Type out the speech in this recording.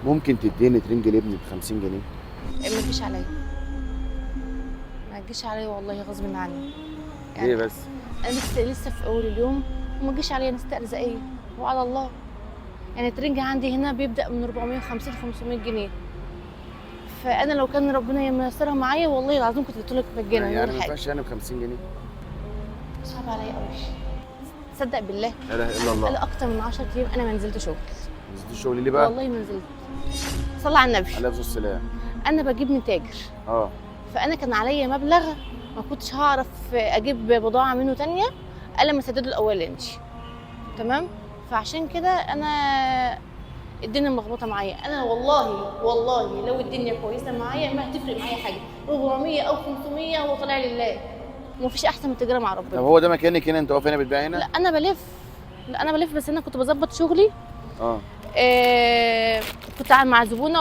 ممكن تديني ترنج لابني ب 50 جنيه؟ ما تجيش عليا، ما تجيش عليا والله غصب عني. ليه بس؟ انا لسه في اول اليوم، وما تجيش عليا نستأذى ايه وعلى الله. يعني الترنج عندي هنا بيبدأ من 450 500 جنيه. فانا لو كان ربنا يميسرها معايا والله العظيم كنت قلت لك مجانا من يعني غير ما حاجه. ينفعش يعني ب 50 جنيه؟ صعب عليا قوي. تصدق بالله لا اله الا الله. انا اكتر من 10 ايام انا ما نزلت شغل. نزلت الشغل ليه بقى؟ والله ما نزلت. صلى على النبي. عليه الصلاه والسلام. انا بجيب من تاجر، اه. فانا كان عليا مبلغ ما كنتش هعرف اجيب بضاعه منه تانية الا ما اسدده الاولاني. تمام. فعشان كده انا الدنيا ملخبطه معايا. انا والله لو الدنيا كويسه معايا ما هتفرق معايا حاجه. 400 او 500 هو طالع لله، ومفيش احسن من التجاره مع طب ربنا. هو ده مكانك هنا؟ انت واقف هنا بتبيع هنا؟ لا انا بلف بس انا كنت بظبط شغلي. اه. كنت مع زبونه